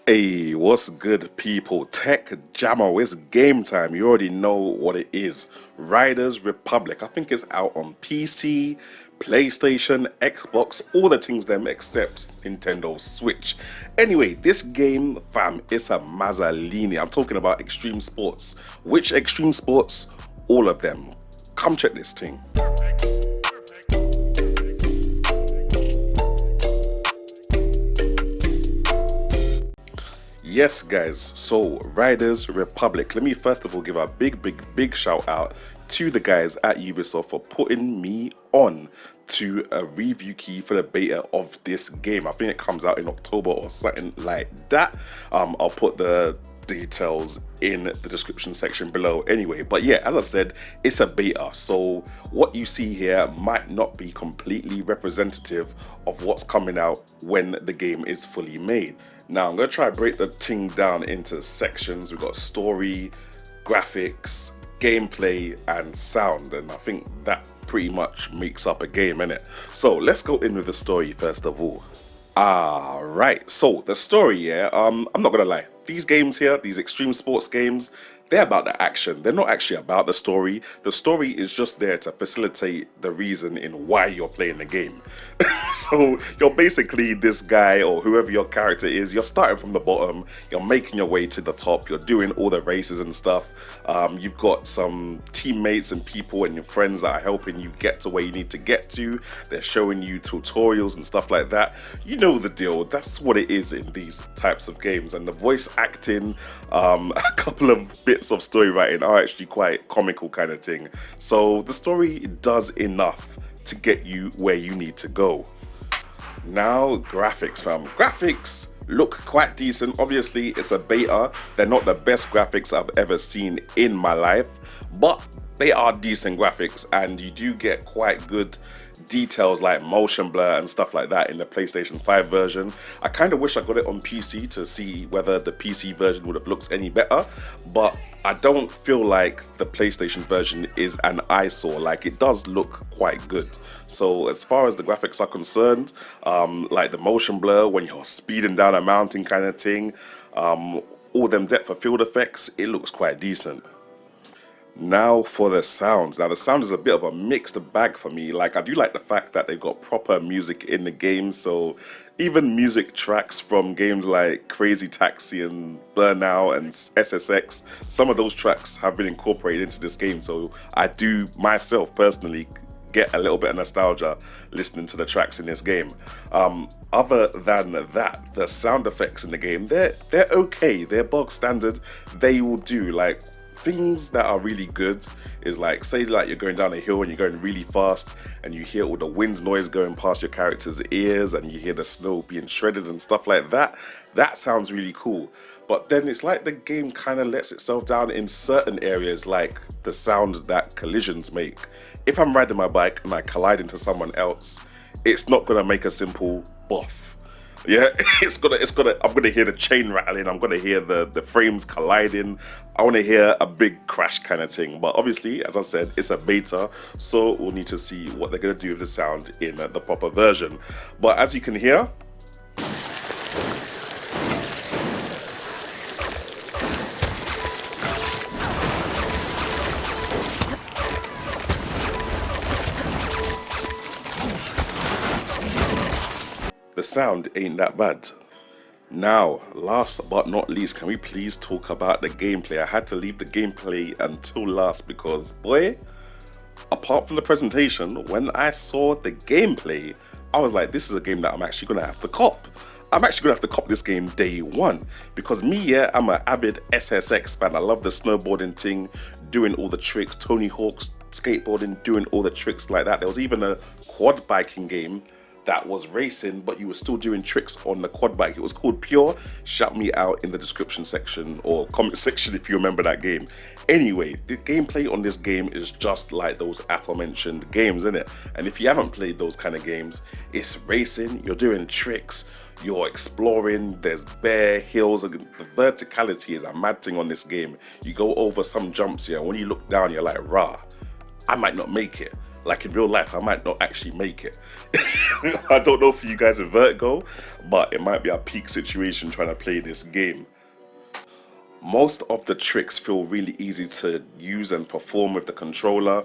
Hey, what's good, people? Tech Jamo, it's game time. You already know what it is. Riders Republic. I think it's out on PC, PlayStation, Xbox, all the things them except Nintendo Switch. Anyway, this game, fam, it's a Mazzolini. I'm talking about extreme sports. Which extreme sports? All of them. Come check this thing. Yes, guys, so Riders Republic. Let me first of all give a big shout out to the guys at Ubisoft for putting me on to a review key for the beta of this game. I think it comes out in October or something like that. I'll put the details in the description section below anyway, but yeah, as I said, it's a beta, so what you see here might not be completely representative of what's coming out when the game is fully made. Now I'm going to try to break the thing down into sections. We've got story, graphics, gameplay and sound, and I think that pretty much makes up a game, innit? So let's go in with the story first of all. Right, so the story, yeah, I'm not gonna lie. These games here, these extreme sports games, they're about the action. They're not actually about the story. The story is just there to facilitate the reason in why you're playing the game. So you're basically this guy or whoever your character is, you're starting from the bottom, you're making your way to the top, you're doing all the races and stuff. You've got some teammates and people and your friends that are helping you get to where you need to get to. They're showing you tutorials and stuff like that. You know the deal. That's what it is in these types of games. And the voice acting, a couple of bits of story writing are actually quite comical kind of thing. So the story does enough to get you where you need to go. Now, graphics, fam. Graphics look quite decent. Obviously, it's a beta. They're not the best graphics I've ever seen in my life, but they are decent graphics, and you do get quite good details like motion blur and stuff like that in the PlayStation 5 version. I kind of wish I got it on PC to see whether the PC version would have looked any better, but I don't feel like the PlayStation version is an eyesore. Like, it does look quite good. So as far as the graphics are concerned, like the motion blur when you're speeding down a mountain kind of thing, all them depth of field effects, it looks quite decent. Now for the sounds. Now the sound is a bit of a mixed bag for me. Like, I do like the fact that they've got proper music in the game, so even music tracks from games like Crazy Taxi and Burnout and SSX, some of those tracks have been incorporated into this game, so I do myself personally get a little bit of nostalgia listening to the tracks in this game. Other than that, the sound effects in the game, they're okay. They're bog standard. They will do. Like, things that are really good is like, say like you're going down a hill and you're going really fast and you hear all the wind noise going past your character's ears and you hear the snow being shredded and stuff like that. That sounds really cool. But then it's like the game kind of lets itself down in certain areas, like the sound that collisions make. If I'm riding my bike and I collide into someone else, it's not gonna make a simple boff. Yeah, I'm gonna hear the chain rattling, I'm gonna hear the frames colliding, I wanna hear a big crash kind of thing. But obviously, as I said, it's a beta, so we'll need to see what they're gonna do with the sound in the proper version. But as you can hear, the sound ain't that bad. Now, last but not least, can we please talk about the gameplay? I had to leave the gameplay until last because, boy, apart from the presentation, when I saw the gameplay, I was like, this is a game that I'm actually gonna have to cop. I'm actually gonna have to cop this game day one because me, yeah, I'm an avid SSX fan. I love the snowboarding thing, doing all the tricks, Tony Hawk's skateboarding, doing all the tricks like that. There was even a quad biking game that was racing, but you were still doing tricks on the quad bike. It was called Pure. Shout me out in the description section or comment section if you remember that game. Anyway, the gameplay on this game is just like those aforementioned games, innit? And if you haven't played those kind of games, it's racing, you're doing tricks, you're exploring, there's bare hills, and the verticality is a mad thing on this game. You go over some jumps here, and when you look down, you're like, rah, I might not make it. like in real life, I might not actually make it. I don't know for you guys with vertigo, but it might be a peak situation trying to play this game. Most of the tricks feel really easy to use and perform with the controller,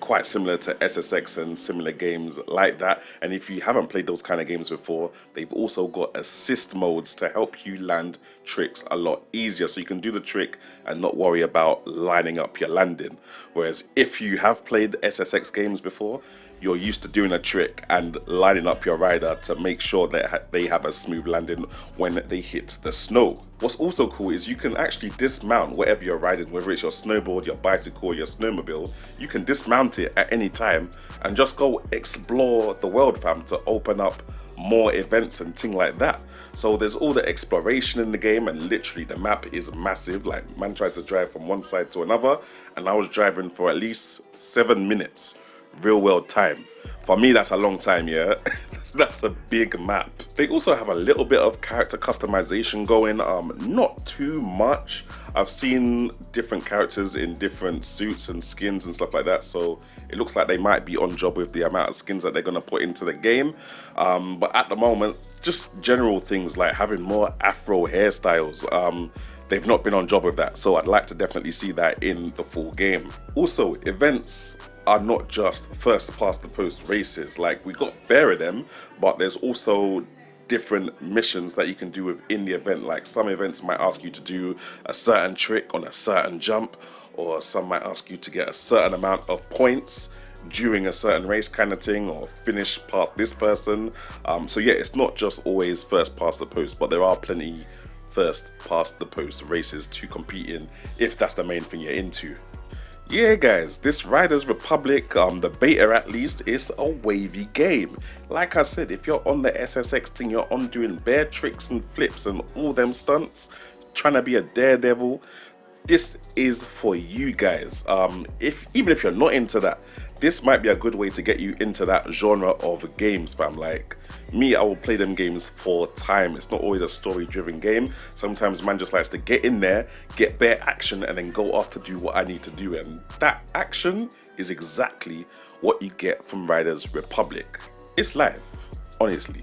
quite similar to SSX and similar games like that. And if you haven't played those kind of games before, they've also got assist modes to help you land tricks a lot easier, so you can do the trick and not worry about lining up your landing. Whereas if you have played SSX games before, you're used to doing a trick and lining up your rider to make sure that they have a smooth landing when they hit the snow. What's also cool is you can actually dismount whatever you're riding, whether it's your snowboard, your bicycle, or your snowmobile. You can dismount it at any time and just go explore the world, fam, to open up more events and things like that. So there's all the exploration in the game, and literally the map is massive. Like, man tried to drive from one side to another and I was driving for at least 7 minutes real world time. For me, that's a long time, yeah. That's a big map. They also have a little bit of character customization going, not too much. I've seen different characters in different suits and skins and stuff like that, so it looks like they might be on job with the amount of skins that they're gonna put into the game. But at the moment, just general things like having more afro hairstyles. They've not been on job with that, so I'd like to definitely see that in the full game. Also, events are not just first past the post races. Like, we got bare of them, but there's also different missions that you can do within the event. Like, some events might ask you to do a certain trick on a certain jump, or some might ask you to get a certain amount of points during a certain race kind of thing, or finish past this person. So yeah, it's not just always first past the post, but there are plenty first past the post races to compete in if that's the main thing you're into. Yeah guys, this Riders Republic, the beta at least, is a wavy game. Like I said, if you're on the SSX thing, you're on doing bare tricks and flips and all them stunts, trying to be a daredevil, this is for you guys. Even if you're not into that, this might be a good way to get you into that genre of games, fam. Like me, I will play them games for time. It's not always a story-driven game. Sometimes man just likes to get in there, get bare action, and then go off to do what I need to do. And that action is exactly what you get from Riders Republic. It's life, honestly.